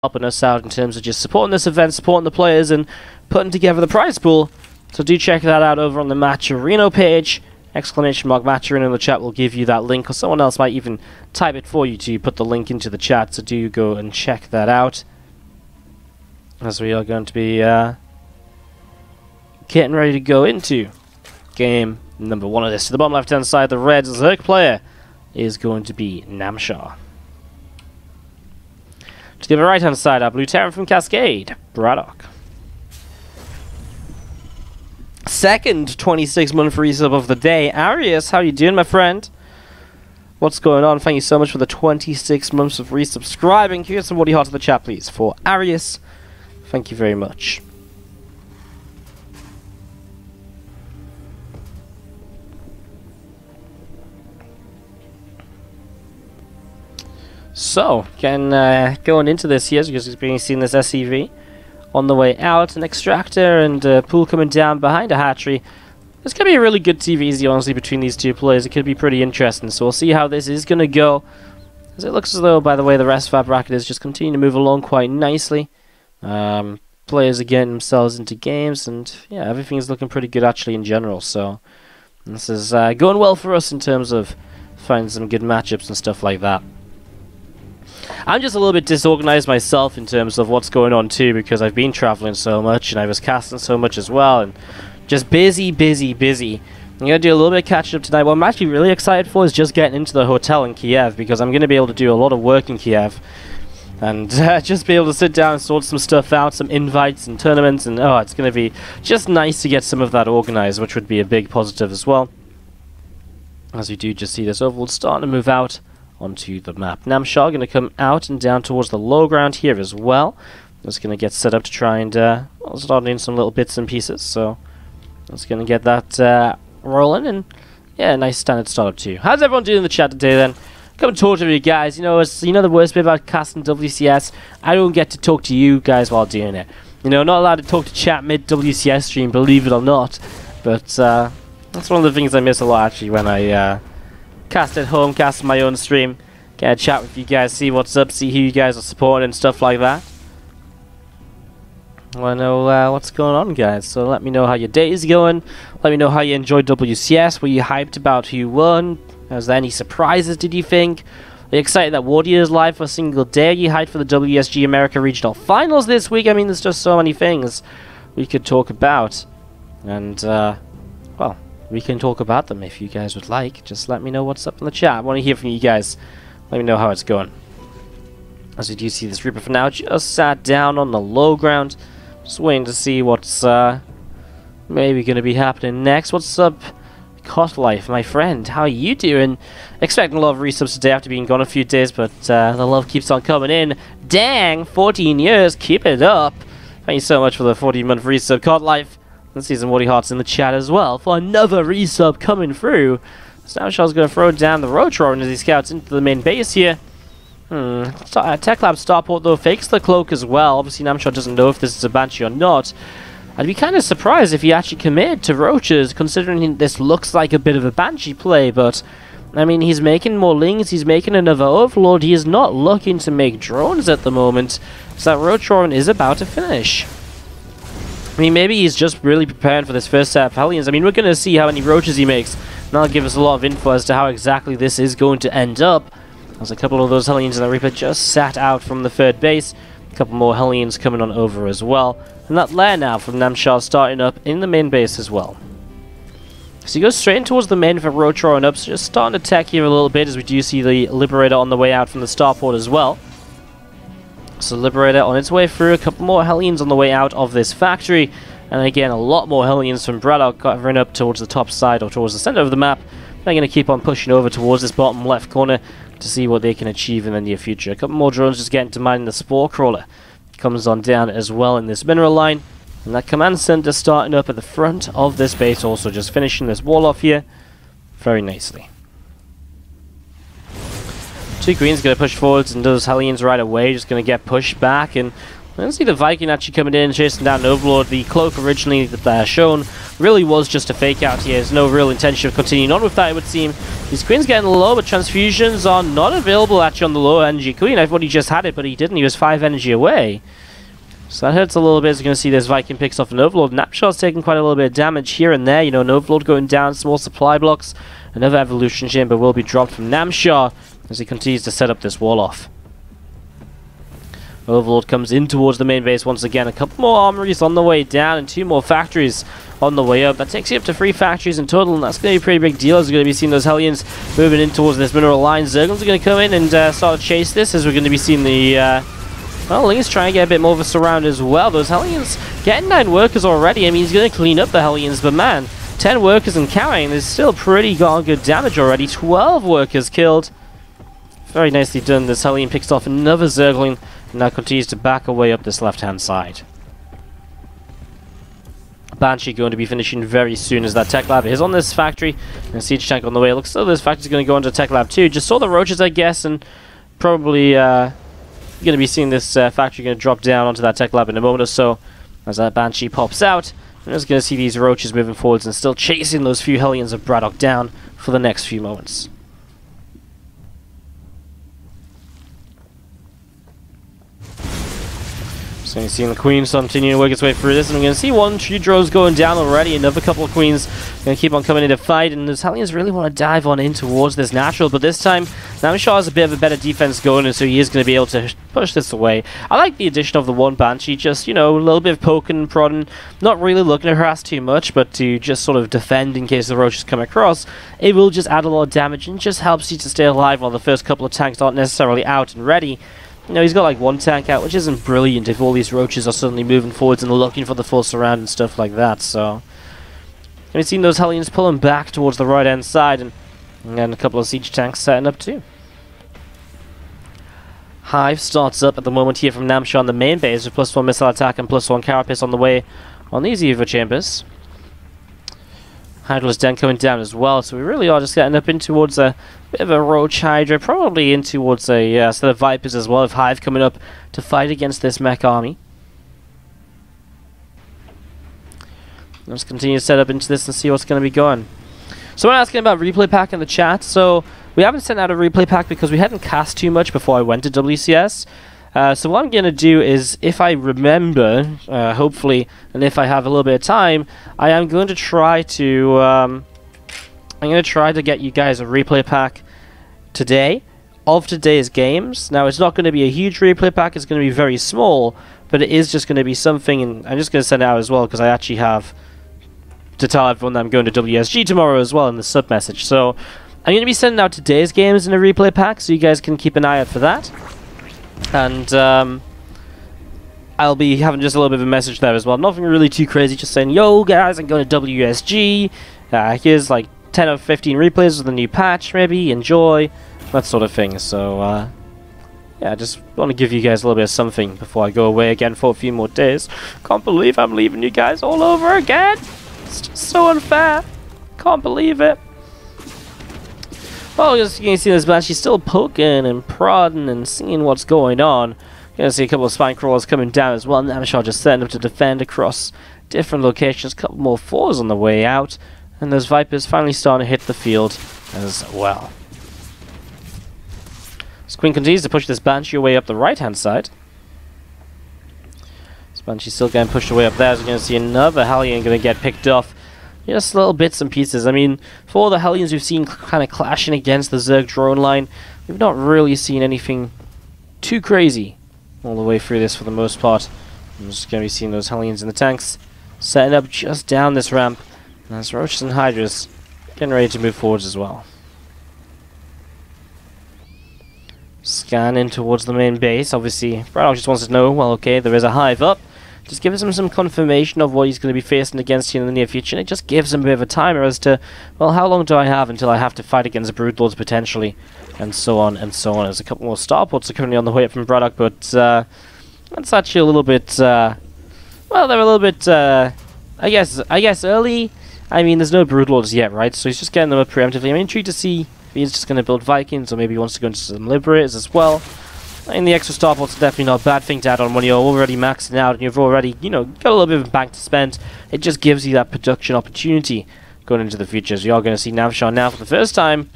helping us out in terms of just supporting this event, supporting the players, and putting together the prize pool. So do check that out over on the Matcherino page. !Matcherino in the chat will give you that link, or someone else might even type it for you to put the link into the chat, so do go and check that out. As we are going to be getting ready to go into game number 1 of this. To the bottom left hand side, the red Zerg player is going to be Namshar. To the right hand side, our blue Terran from Cascade, BratOK. Second 26-month resub of the day, Arius, how you doing, my friend? What's going on? Thank you so much for the 26 months of resubscribing. Can you get some WardiTV in the chat, please, for Arius? Thank you very much. So, going into this here, because we've been seeing this SCV on the way out, an extractor and a pool coming down behind a hatchery. It's going to be a really good TVZ, honestly, between these two players. It could be pretty interesting, so we'll see how this is going to go. As it looks as though, by the way, the rest of our bracket is just continuing to move along quite nicely. Players are getting themselves into games, and yeah, everything is looking pretty good actually in general. So this is going well for us in terms of finding some good matchups and stuff like that. I'm just a little bit disorganized myself in terms of what's going on too, because I've been traveling so much and I was casting so much as well, and just busy. I'm going to do a little bit of catching up tonight. What I'm actually really excited for is just getting into the hotel in Kiev, because I'm going to be able to do a lot of work in Kiev and just be able to sit down and sort some stuff out, some invites and tournaments, and oh, it's going to be just nice to get some of that organized, which would be a big positive as well. As we do just see this overworld starting to move out onto the map. Namshar going to come out and down towards the low ground here as well. Just going to get set up to try and start in some little bits and pieces. So just going to get that rolling, and yeah, nice standard startup too. How's everyone doing in the chat today then? Come and talk to me, guys. You know, the worst bit about casting WCS, I don't get to talk to you guys while doing it. You know, not allowed to talk to chat mid WCS stream, believe it or not. But that's one of the things I miss a lot actually when I cast at home, cast my own stream, get a chat with you guys, see what's up, see who you guys are supporting and stuff like that. I want to know what's going on, guys, so let me know how your day is going, let me know how you enjoyed WCS, were you hyped about who won, was there any surprises, did you think? Are you excited that WardiTV is live for a single day? Are you hyped for the WSG America Regional Finals this week? I mean, there's just so many things we could talk about, and well, we can talk about them if you guys would like. Just let me know what's up in the chat. I want to hear from you guys. Let me know how it's going. As we do see this Reaper for now, just sat down on the low ground. Just waiting to see what's maybe going to be happening next. What's up, Cotlife, my friend? How are you doing? Expecting a lot of resubs today after being gone a few days, but the love keeps on coming in. Dang, 14 years. Keep it up. Thank you so much for the 14-month resub, Cotlife. Let's see some WardiTV in the chat as well for another resub coming through. Namshar's going to throw down the Rotron as he scouts into the main base here. Tech Lab Starport though fakes the cloak as well. Obviously Namshar doesn't know if this is a Banshee or not. I'd be kind of surprised if he actually committed to Roaches, considering this looks like a bit of a Banshee play, but I mean, he's making more Lings, he's making another Overlord, he is not looking to make drones at the moment, so that Rotron is about to finish. I mean, maybe he's just really preparing for this first set of Hellions. I mean, we're going to see how many Roaches he makes, and that'll give us a lot of info as to how exactly this is going to end up. There's a couple of those Hellions in the Reaper just sat out from the third base. A couple more Hellions coming on over as well. And that lair now from Namshar starting up in the main base as well. So he goes straight in towards the main for Rotron up, so just starting to tech here a little bit as we do see the Liberator on the way out from the starport as well. So Liberator on its way through, a couple more Hellions on the way out of this factory, and again a lot more Hellions from BratOK covering up towards the top side or towards the center of the map. They're going to keep on pushing over towards this bottom left corner to see what they can achieve in the near future. A couple more drones just getting to mine the Spore Crawler. Comes on down as well in this mineral line, and that command center starting up at the front of this base, also just finishing this wall off here very nicely. Two greens going to push forwards, and those Hellions right away just going to get pushed back, and I didn't see the Viking actually coming in, chasing down Overlord. The cloak originally that they're shown really was just a fake out here. There's no real intention of continuing on with that, it would seem. His Queen's getting low, but transfusions are not available actually on the lower energy Queen. I thought he just had it, but he didn't. He was 5 energy away. So that hurts a little bit as you're going to see this Viking picks off an Overlord. Namshar's taking quite a little bit of damage here and there. You know, an Overlord going down, small supply blocks. Another Evolution Chamber will be dropped from Namshar as he continues to set up this wall off. Overlord comes in towards the main base once again. A couple more armories on the way down and 2 more factories on the way up. That takes you up to 3 factories in total, and that's going to be a pretty big deal as we're going to be seeing those Hellions moving in towards this mineral line. Zerglings are going to come in and start to chase this as we're going to be seeing the... well, Ling's trying to get a bit more of a surround as well. Those Hellions getting 9 workers already. I mean, he's going to clean up the Hellions, but man, 10 workers and counting. There's still pretty darn good damage already. 12 workers killed. Very nicely done. This Hellion picks off another Zergling and now continues to back away up this left-hand side. Banshee going to be finishing very soon as that tech lab is on this factory. And siege tank on the way. Looks like this factory's going to go into tech lab too. Just saw the roaches, I guess, and probably going to be seeing this factory going to drop down onto that tech lab in a moment or so as that Banshee pops out. We're just going to see these roaches moving forwards and still chasing those few Hellions of BratOK down for the next few moments. So you're seeing the Queens continuing to work its way through this, and I'm going to see 1 tree drones going down already. Another couple of Queens going to keep on coming in to fight, and the Hellions really want to dive on in towards this natural, but this time Namshar has a bit of a better defense going, and so he is going to be able to push this away. I like the addition of the 1 Banshee, just, you know, a little bit of poking and prodding, not really looking to harass too much, but to just sort of defend in case the roaches come across. It will just add a lot of damage and just helps you to stay alive while the first couple of tanks aren't necessarily out and ready. You know, he's got like 1 tank out, which isn't brilliant if all these roaches are suddenly moving forwards and looking for the full surround and stuff like that, so... We've seen those Hellions pulling back towards the right-hand side, and a couple of siege tanks setting up too. Hive starts up at the moment here from Namshar on the main base with +1 missile attack and +1 carapace on the way on these Evo chambers. Hydra's den coming down as well, so we really are just getting up in towards a bit of a Roach Hydra, probably in towards a set of Vipers as well, with Hive coming up to fight against this mech army. Let's continue to set up into this and see what's going to be going. Someone asking about replay pack in the chat, so we haven't sent out a replay pack because we hadn't cast too much before I went to WCS. So what I'm going to do is, if I remember, hopefully, and if I have a little bit of time, I am going to try to get you guys a replay pack today of today's games. Now, it's not going to be a huge replay pack, it's going to be very small, but it is just going to be something, and I'm just going to send it out as well, because I actually have to tell everyone that I'm going to WSG tomorrow as well in the sub message. So, I'm going to be sending out today's games in a replay pack, so you guys can keep an eye out for that. And I'll be having just a little bit of a message there as well. Nothing really too crazy, just saying, yo guys, I'm going to WSG. Here's like 10 or 15 replays with the new patch, maybe. Enjoy. That sort of thing. So, yeah, I just want to give you guys a little bit of something before I go away again for a few more days. Can't believe I'm leaving you guys all over again. It's just so unfair. Can't believe it. Well, as you can see this Banshee still poking and prodding and seeing what's going on. You're going to see a couple of spine crawlers coming down as well. Namshar just setting up to defend across different locations. A couple more 4s on the way out. And those Vipers finally starting to hit the field as well. This Queen continues to push this Banshee away up the right-hand side. This Banshee's still getting pushed away up there. As you're going to see another Hellion going to get picked off. Just little bits and pieces. I mean, for all the Hellions we've seen kind of clashing against the Zerg drone line, we've not really seen anything too crazy all the way through this for the most part. I'm just going to be seeing those Hellions in the tanks setting up just down this ramp. And there's Roaches and Hydras getting ready to move forwards as well. Scan in towards the main base. Obviously, BratOK just wants to know, well, okay, there is a Hive up. Just gives him some confirmation of what he's going to be facing against you in the near future, and it just gives him a bit of a timer as to, well, how long do I have until I have to fight against Broodlords potentially, and so on and so on. There's a couple more starports are currently on the way up from BratOK, but that's actually a little bit, well, they're a little bit, I guess early. I mean, there's no Broodlords yet, right? So he's just getting them up preemptively. I'm intrigued to see if he's just going to build Vikings, or maybe he wants to go into some Liberators as well. And the extra starport's definitely not a bad thing to add on when you're already maxing out and you've already, you know, got a little bit of a bank to spend. It just gives you that production opportunity going into the future. So you're going to see Namshar now for the first time.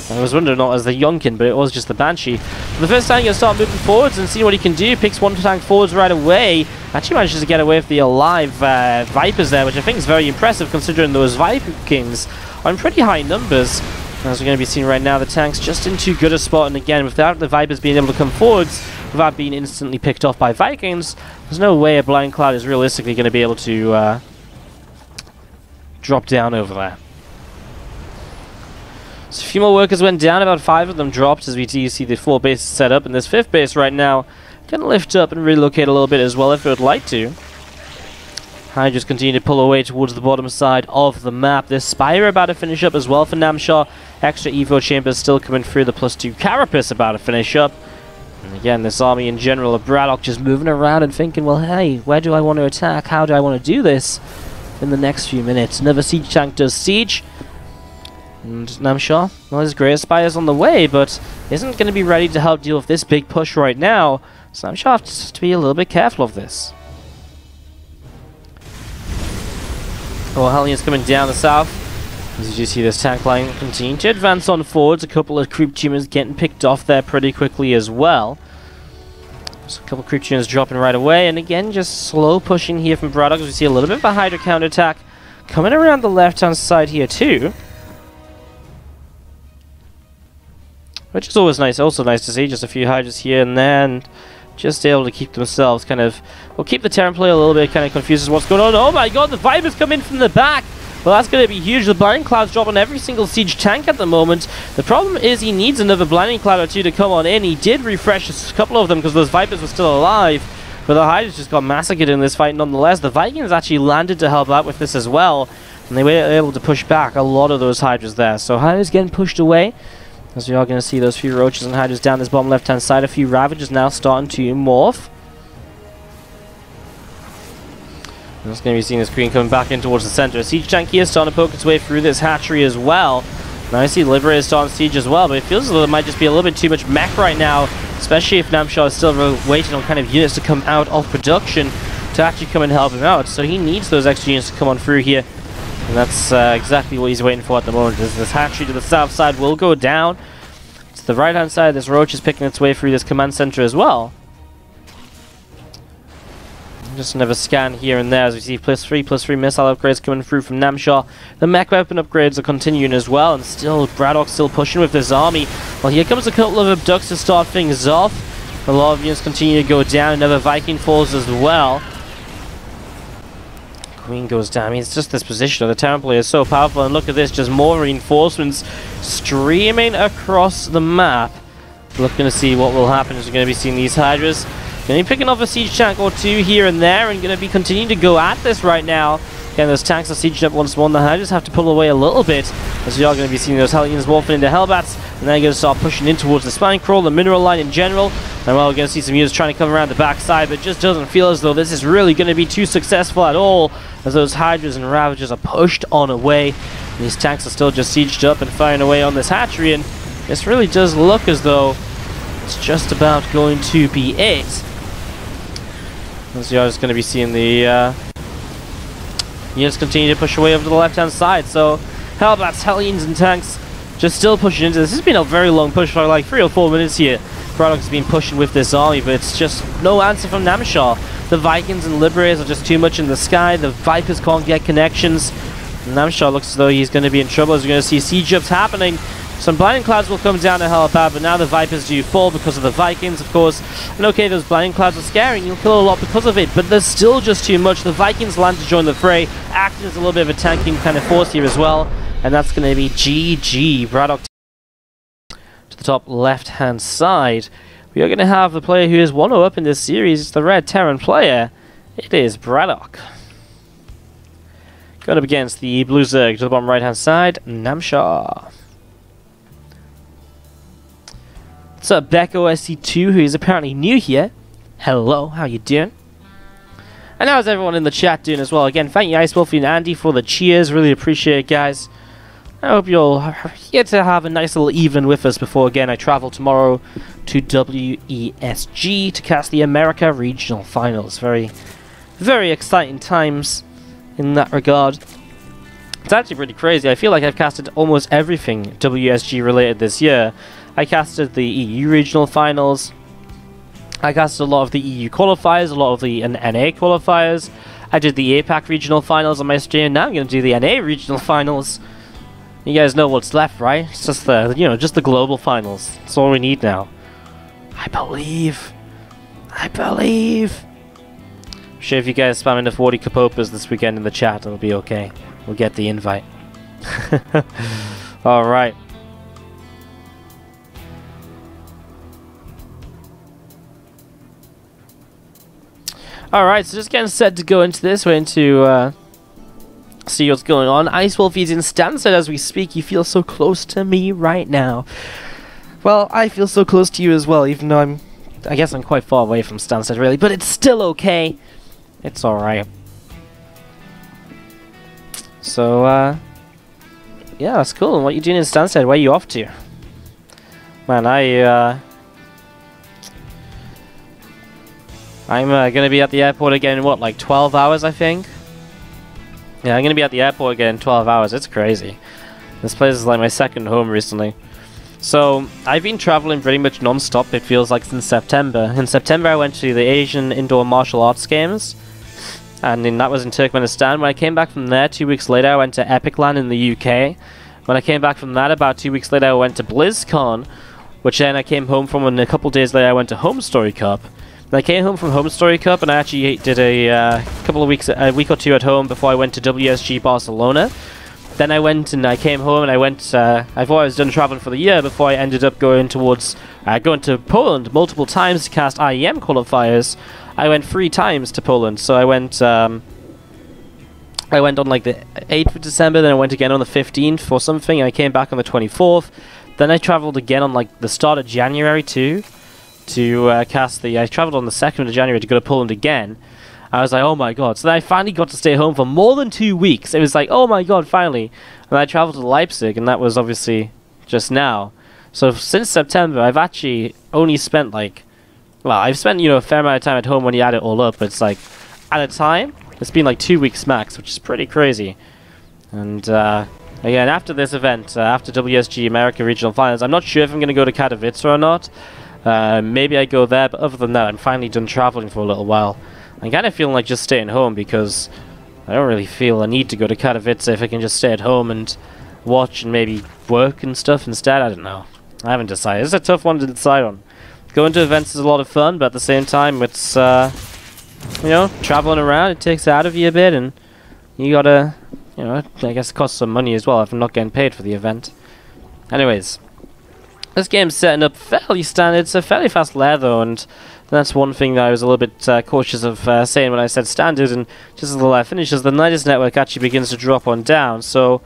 I was wondering not as the Yonkin, but it was just the Banshee. For the first time, you're going to start moving forwards and see what he can do. Picks one tank forwards right away. Actually manages to get away with the alive Vipers there, which I think is very impressive considering those Vikings are in pretty high numbers. As we're going to be seeing right now, the tank's just in too good a spot, and again, without the Vipers being able to come forwards, without being instantly picked off by Vikings, there's no way a Blind Cloud is realistically going to be able to drop down over there. So a few more workers went down, about 5 of them dropped as we see the 4 bases set up, and this 5th base right now can lift up and relocate a little bit as well if it would like to. Hydras continue to pull away towards the bottom side of the map. This Spire about to finish up as well for Namshar. Extra Evo Chambers still coming through. The +2 Carapace about to finish up. And again, this army in general of BratOK just moving around and thinking, well, hey, where do I want to attack? How do I want to do this in the next few minutes? Another siege tank does siege. And Namshar, well, his Great Spire's on the way, but isn't going to be ready to help deal with this big push right now. So Namshar has to be a little bit careful of this. Oh, Hellions coming down the south. As you see this tank line continue to advance on forwards. A couple of creep tumors getting picked off there pretty quickly as well. So a couple of creep tumors dropping right away. And again, just slow pushing here from BratOK. As we see a little bit of a Hydra counterattack coming around the left-hand side here too. Which is always nice. Also nice to see just a few Hydras here and there. And just able to keep themselves kind of... Well, keep the Terran player a little bit kind of confused as what's going on. Oh my god, the Vipers come in from the back! Well, that's going to be huge. The Blinding Cloud's dropping every single siege tank at the moment. The problem is he needs another Blinding Cloud or two to come on in. He did refresh a couple of them because those Vipers were still alive. But the Hydras just got massacred in this fight nonetheless. The Vikings actually landed to help out with this as well. And they were able to push back a lot of those Hydras there. So Hydras getting pushed away. As we are going to see those few Roaches and Hydras down this bottom left-hand side. A few Ravagers now starting to morph. I'm just going to be seeing this Queen coming back in towards the center. A siege tank here starting to poke its way through this hatchery as well. Now I see Liberator starting siege as well, but it feels as though there might just be a little bit too much mech right now, especially if Namshar is still waiting on kind of units to come out of production to actually come and help him out. So he needs those extra units to come on through here. And that's exactly what he's waiting for at the moment. This hatchery to the south side will go down. To the right-hand side, this Roach is picking its way through this command center as well. Just another scan here and there as we see +3/+3 missile upgrades coming through from Namshar. The mech weapon upgrades are continuing as well, and still BratOK still pushing with this army. Well, here comes a couple of abducts to start things off. A lot of units continue to go down. Another Viking falls as well. Queen goes down. I mean, it's just this position of the Terran player is so powerful, and look at this, just more reinforcements streaming across the map. Looking to see what will happen as we're going to be seeing these Hydras. Going to be picking off a siege tank or two here and there, and going to be continuing to go at this right now. Again, those tanks are sieged up once more, and the Hydras have to pull away a little bit, as we are going to be seeing those Hellions morphing into Hellbats, and they're going to start pushing in towards the Spine Crawl, the mineral line in general. And well, we're going to see some units trying to come around the backside, but it just doesn't feel as though this is really going to be too successful at all, as those Hydras and Ravagers are pushed on away. And these tanks are still just sieged up and firing away on this hatchery, and this really does look as though it's just about going to be it. As we are just going to be seeing the units continue to push away over to the left-hand side. So Hellbats, Hellions, and tanks just still pushing into this. This has been a very long push for like 3 or 4 minutes here. BratOK has been pushing with this army, but it's just no answer from Namshar. The Vikings and Liberators are just too much in the sky. The Vipers can't get connections. And Namshar looks as though he's going to be in trouble, as we're going to see siege ups happening. Some Blinding Clouds will come down to help out, but now the Vipers do fall because of the Vikings, of course. And okay, those Blinding Clouds are scary, and you'll kill a lot because of it, but there's still just too much. The Vikings land to join the fray, acting as a little bit of a tanking kind of force here as well. And that's going to be GG. BratOK to the top left-hand side. We are going to have the player who is 1-0 up in this series. It's the red Terran player. It is BratOK. Going up against the blue Zerg to the bottom right-hand side, Namshar. What's up, BratOK, who is apparently new here? Hello, how you doing? And how's everyone in the chat doing as well? Again, thank you, Ice Wolfie and Andy, for the cheers. Really appreciate it, guys. I hope you'll get to have a nice little evening with us before, again, I travel tomorrow to WESG to cast the America Regional Finals. Very, very exciting times in that regard. It's actually pretty crazy. I feel like I've casted almost everything WSG related this year. I casted the EU Regional Finals. I casted a lot of the EU qualifiers, a lot of the NA qualifiers. I did the APAC Regional Finals on my stream. Now I'm going to do the NA Regional Finals. You guys know what's left, right? It's just the, just the global finals. That's all we need now. I believe. I'm sure if you guys spam enough Wardy Kapopas this weekend in the chat, it'll be okay. We'll get the invite. Alright. Alright, so just getting set to go into this. We're into, see what's going on. Ice Wolf is in Stansted as we speak. You feel so close to me right now. Well, I feel so close to you as well, even though I guess I'm quite far away from Stansted, really. But it's still okay. It's alright. So, yeah, that's cool. What are you doing in Stansted? Where are you off to? Man, I'm going to be at the airport again in, what, like 12 hours, I think? Yeah, I'm going to be at the airport again in 12 hours. It's crazy. This place is like my second home recently. So, I've been traveling pretty much non-stop, it feels like, since September. In September, I went to the Asian Indoor Martial Arts Games. And that was in Turkmenistan. When I came back from there, 2 weeks later, I went to Epicland in the UK. When I came back from that, about 2 weeks later, I went to BlizzCon, which then I came home from, and a couple days later, I went to Home Story Cup. And I came home from Home Story Cup, and I actually did a week or two at home before I went to WSG Barcelona. Then I went and I came home, and I went, I thought I was done traveling for the year before I ended up going towards, going to Poland multiple times to cast IEM qualifiers. I went 3 times to Poland, so I went on like the 8th of December, then I went again on the 15th or something, and I came back on the 24th. Then I traveled again on like the start of January too, to cast the, I traveled on the 2nd of January to go to Poland again. I was like, oh my god. So then I finally got to stay home for more than 2 weeks. It was like, oh my god, finally. And I traveled to Leipzig, and that was obviously just now. So since September, I've actually only spent like, well, I've spent, a fair amount of time at home when you add it all up, but it's like, at a time, it's been like 2 weeks max, which is pretty crazy. And, again, after this event, after WSG America Regional Finals, I'm not sure if I'm going to go to Katowice or not. Maybe I go there, but other than that, I'm finally done traveling for a little while. I'm kind of feeling like just staying home, because I don't really feel a need to go to Katowice if I can just stay at home and watch and maybe work and stuff instead. I don't know. I haven't decided. It's a tough one to decide on. Going to events is a lot of fun, but at the same time, it's, traveling around, it takes it out of you a bit, and you gotta, I guess it costs some money as well if I'm not getting paid for the event. Anyways, this game's setting up fairly standard. It's a fairly fast layer, though, and that's one thing that I was a little bit cautious of saying when I said standard, and just as the layer finishes, the Nidus network actually begins to drop on down. So,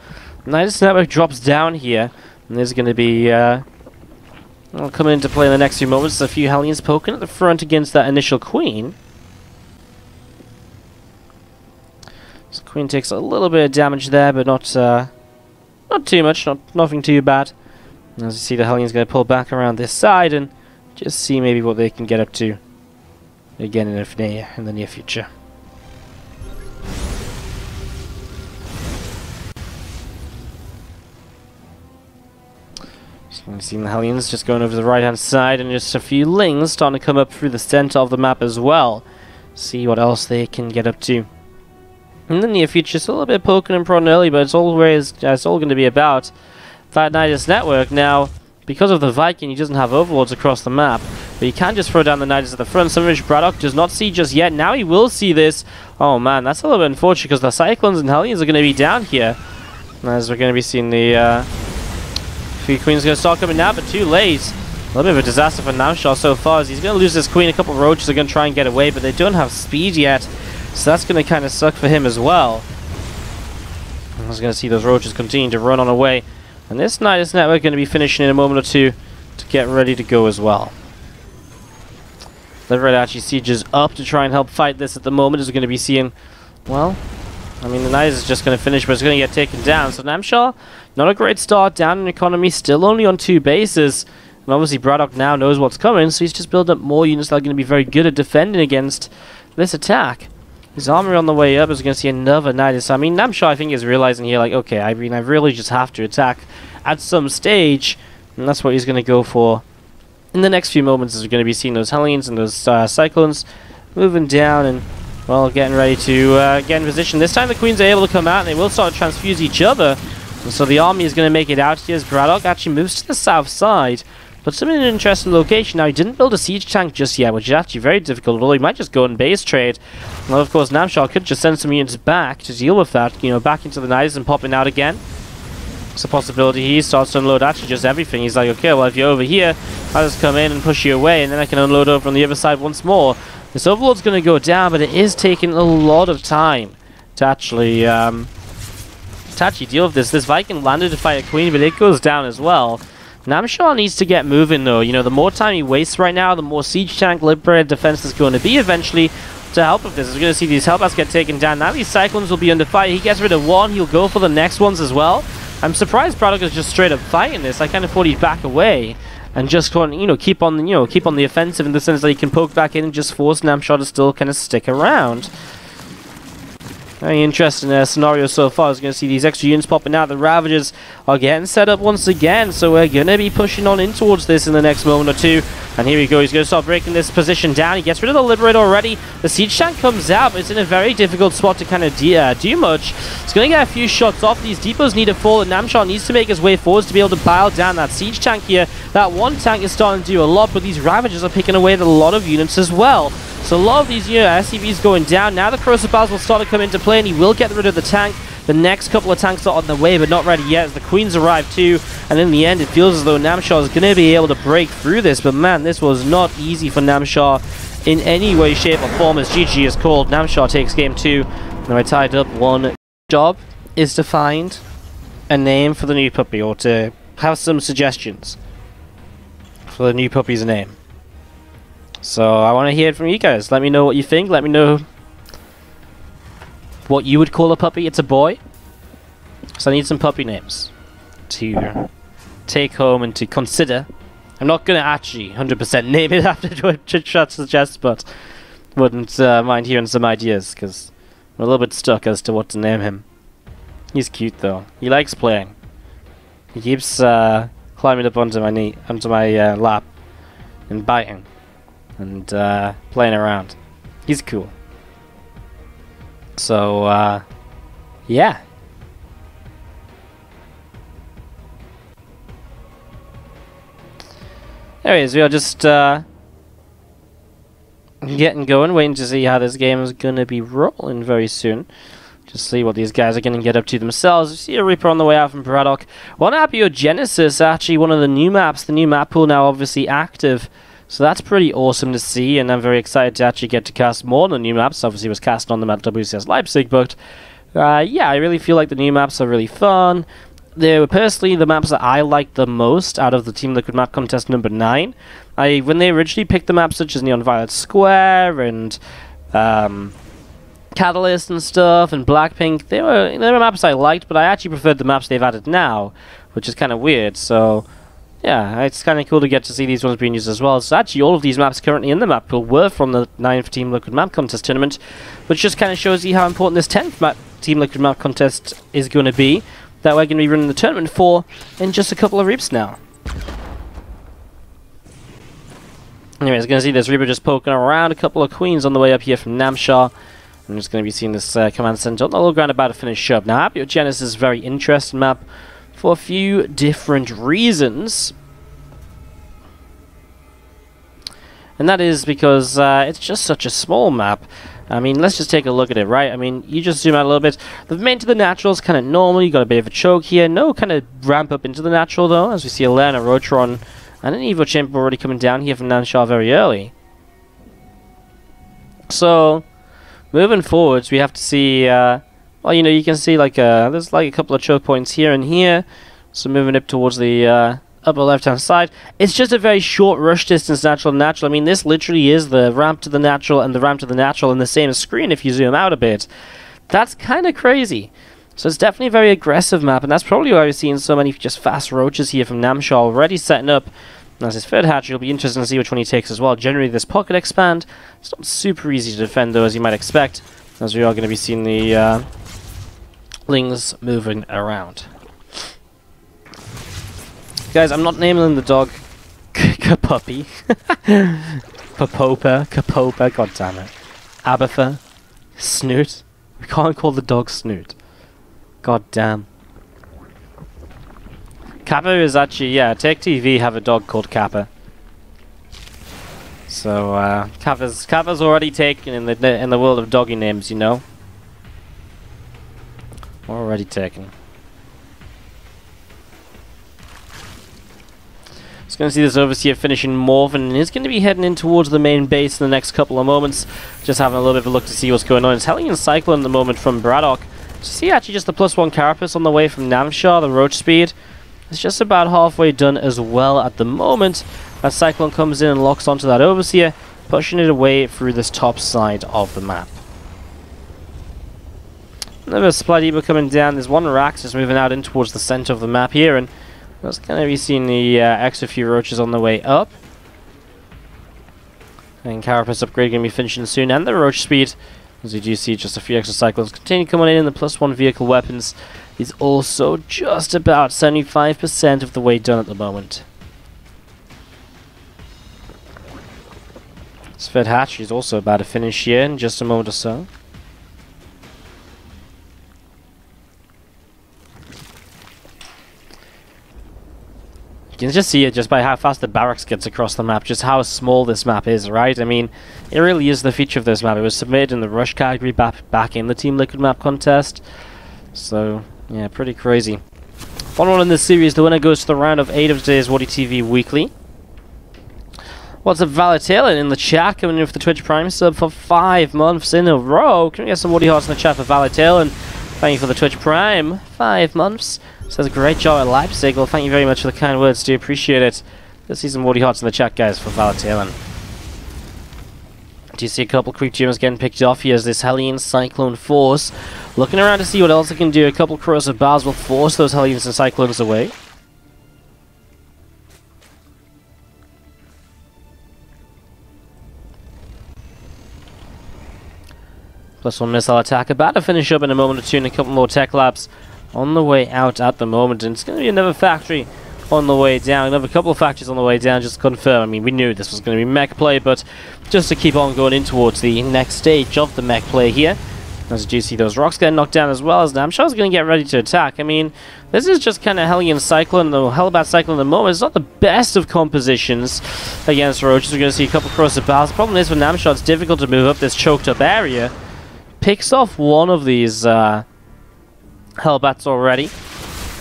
Nidus network drops down here, and there's going to be, I'll come into play in the next few moments. There's a few Hellions poking at the front against that initial Queen. So Queen takes a little bit of damage there, but not too much, nothing too bad. And as you see, the Hellions going to pull back around this side and just see maybe what they can get up to again in the near future. So you see the Hellions just going over to the right hand side, and just a few Lings starting to come up through the center of the map as well. See what else they can get up to in the near future. It's a little bit poking and prodding early, but it's all going to be about that Nidus network. Now, because of the Viking, he doesn't have overlords across the map, but he can just throw down the Nidus at the front, something which BratOK does not see just yet. Now he will see this. Oh man, that's a little bit unfortunate, because the Cyclones and Hellions are going to be down here, as we're going to be seeing the Free Queen's going to start coming now, but too late. A little bit of a disaster for Namshar so far, as he's going to lose his Queen. A couple of Roaches are going to try and get away, but they don't have speed yet, so that's going to kind of suck for him as well. I was going to see those Roaches continue to run on away. And this Nidus network going to be finishing in a moment or two to get ready to go as well. The Red Archie Siege is up to try and help fight this at the moment, as we're going to be seeing, well, I mean, the Nidus is just going to finish, but it's going to get taken down. So Namshar Not a great start, down in economy, still only on 2 bases. And obviously BratOK now knows what's coming, so he's just built up more units that are going to be very good at defending against this attack. His armor on the way up is going to see another Nidus. I mean, Namshar, I think, is realizing here, like, okay, I mean, I really just have to attack at some stage. And that's what he's going to go for. In the next few moments, we're going to be seeing those Hellions and those Cyclones moving down and, well, getting ready to get in position. This time the Queens are able to come out and they will start to transfuse each other. And so the army is going to make it out here as BratOK actually moves to the south side. But in an interesting location. Now, he didn't build a siege tank just yet, which is actually very difficult, although he might just go and base trade. Well, of course, Namshar could just send some units back to deal with that, you know, back into the Nidus and popping out again. It's a possibility. He starts to unload actually just everything. He's like, okay, well, if you're over here, I'll just come in and push you away, and then I can unload over on the other side once more. This Overlord's going to go down, but it is taking a lot of time to actually deal with this. This Viking landed to fight a Queen, but it goes down as well. Namshar needs to get moving, though. You know, the more time he wastes right now, the more siege tank Liberator defense is going to be eventually to help with this. We're going to see these Hellbats get taken down. Now these Cyclones will be under fire. He gets rid of one. He'll go for the next ones as well. I'm surprised BratOK is just straight up fighting this. I kind of thought he'd back away and just keep on the offensive in the sense that he can poke back in and just force Namshar to still kind of stick around. Very interesting scenario so far. I was going to see these extra units popping out. The Ravagers are getting set up once again, so we're going to be pushing on in towards this in the next moment or two. And here we go. He's going to start breaking this position down. He gets rid of the Liberator already. The Siege Tank comes out, but it's in a very difficult spot to kind of do much. It's going to get a few shots off. These depots need to fall, and Namshar needs to make his way forwards to be able to pile down that Siege Tank here. That one tank is starting to do a lot, but these Ravagers are picking away at a lot of units as well. So a lot of these SCVs going down. Now the Corrosive Battles will start to come into play, and he will get rid of the tank. The next couple of tanks are on the way, but not ready yet as the Queens arrive too. And in the end, it feels as though Namshar is going to be able to break through this. But man, this was not easy for Namshar in any way, shape, or form, as GG is called. Namshar takes game 2. Now I tied up 1. Job is to find a name for the new puppy, or to have some suggestions for the new puppy's name. So I want to hear it from you guys. Let me know what you think. Let me know what you would call a puppy. It's a boy, so I need some puppy names to take home and to consider. I'm not going to actually 100% name it after what Chitchat suggests, but wouldn't mind hearing some ideas, because I'm a little bit stuck as to what to name him. He's cute though. He likes playing. He keeps climbing up onto my lap and biting and playing around. He's cool. So, yeah. Anyways, we are just getting going, waiting to see how this game is going to be rolling very soon. Just see what these guys are going to get up to themselves. You see a Reaper on the way out from BratOK. One Genesis, actually one of the new maps. The new map pool now obviously active. So that's pretty awesome to see, and I'm very excited to actually get to cast more of the new maps. Obviously, it was cast on them at WCS Leipzig, but yeah, I really feel like the new maps are really fun. They were personally the maps that I liked the most out of the Team Liquid map contest number 9. When they originally picked the maps such as Neon Violet Square and Catalyst and stuff and Blackpink, they were maps I liked, but I actually preferred the maps they've added now, which is kind of weird. So yeah, it's kind of cool to get to see these ones being used as well. So actually all of these maps currently in the map pool were from the 9th Team Liquid map contest tournament, which just kind of shows you how important this 10th Team Liquid map contest is going to be, that we're going to be running the tournament for in just a couple of reaps now. Anyways, going to see this Reaper just poking around, a couple of Queens on the way up here from Namshar. I'm just going to be seeing this command center on the low ground about to finish up. Now, Abiogenesis is a very interesting map for a few different reasons. And that is because it's just such a small map. I mean, let's just take a look at it, right? I mean, you just zoom out a little bit. The main to the natural is kind of normal. You got a bit of a choke here. No kind of ramp up into the natural, though, as we see a Lerna, Rotron, and an Evo Chamber already coming down here from Namshar very early. So, moving forwards, we have to see... well, you know, you can see like there's like a couple of choke points here and here. So moving up towards the upper left-hand side. It's just a very short rush distance, natural to natural. I mean, this literally is the ramp to the natural and the ramp to the natural in the same screen if you zoom out a bit. That's kind of crazy. So it's definitely a very aggressive map, and that's probably why we're seeing so many just fast roaches here from Namshar already setting up. And as his third hatchery, it'll be interesting to see which one he takes as well. Generally, this pocket expand, it's not super easy to defend, though, as you might expect, as we are going to be seeing the lings moving around. Guys, I'm not naming the dog Kapuppy. Kapopa, god damn it. Abatha. Snoot. We can't call the dog Snoot. God damn. Kappa is actually, yeah, Take TV have a dog called Kappa. So, Kappa's already taken in the world of doggy names, you know. Already taken. Just going to see this overseer finishing Morphin, and he's going to be heading in towards the main base in the next couple of moments. Just having a little bit of a look to see what's going on. It's Hellion Cyclone at the moment from BratOK. See actually just the +1 Carapace on the way from Namshar, the roach speed. It's just about halfway done as well at the moment. That Cyclone comes in and locks onto that overseer, pushing it away through this top side of the map. Another supply depot coming down. There's one Rax just moving out in towards the center of the map here, and that's going to be seeing the extra few roaches on the way up. And Carapace upgrade going to be finishing soon, and the roach speed. As you do see, just a few extra cyclones continue coming in. The +1 vehicle weapons is also just about 75% of the way done at the moment. This third hatchery is also about to finish here in just a moment or so. You can just see it just by how fast the barracks gets across the map, just how small this map is, right? I mean, it really is the feature of this map. It was submitted in the Rush category back in the Team Liquid map contest. So, yeah, pretty crazy. 1-1 in this series, the winner goes to the round of 8 of today's WardiTV Weekly. What's up, Valitailin in the chat, coming in with the Twitch Prime sub for 5 months in a row. Can we get some Wardy Hearts in the chat for Valitailin? Thank you for the Twitch Prime. 5 months. Says great job at Leipzig. Well, thank you very much for the kind words. Do appreciate it. Let's see some Wardy Hearts in the chat, guys, for Valitailin. Do you see a couple creep tumors getting picked off here as this Hellion Cyclone Force looking around to see what else it can do. A couple corrosive bars will force those Hellions and Cyclones away. +1 missile attack about to finish up in a moment or two, and a couple more tech labs on the way out at the moment, and it's going to be another factory on the way down, another couple of factories on the way down, just to confirm. I mean, we knew this was going to be mech play, but just to keep on going in towards the next stage of the mech play here. As you do see those rocks getting knocked down as well, as Namshar's going to get ready to attack. I mean, this is just kind of Hellion Cyclone, the Hellbat Cyclone at the moment. It's not the best of compositions against roaches. We're going to see a couple corrosive bars. The problem is for Namshar, it's difficult to move up this choked up area. Picks off one of these Hellbats already.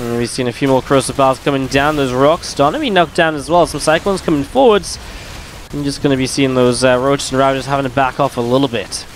And we've seen a few more corrosive bars coming down. Those rocks starting to be knocked down as well. Some Cyclones coming forwards. I'm just going to be seeing those roaches and routers having to back off a little bit.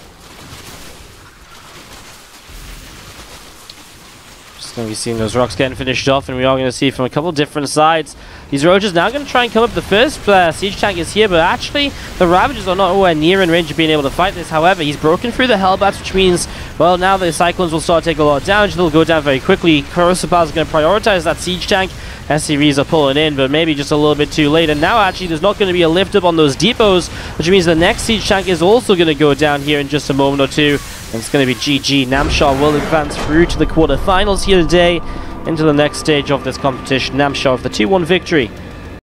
Just going to be seeing those rocks getting finished off, and we are going to see from a couple different sides. These roaches now going to try and come up. The first siege tank is here, but actually the Ravagers are not nowhere near in range of being able to fight this. However, he's broken through the Hellbats, which means, well, now the Cyclones will start to take a lot of damage. They'll go down very quickly. Corrosive Bars is going to prioritize that siege tank. SCVs are pulling in, but maybe just a little bit too late. And now actually there's not going to be a lift up on those depots, which means the next siege tank is also going to go down here in just a moment or two. And it's going to be GG. Namshar will advance through to the quarterfinals here today, into the next stage of this competition. Namshar with the 2-1 victory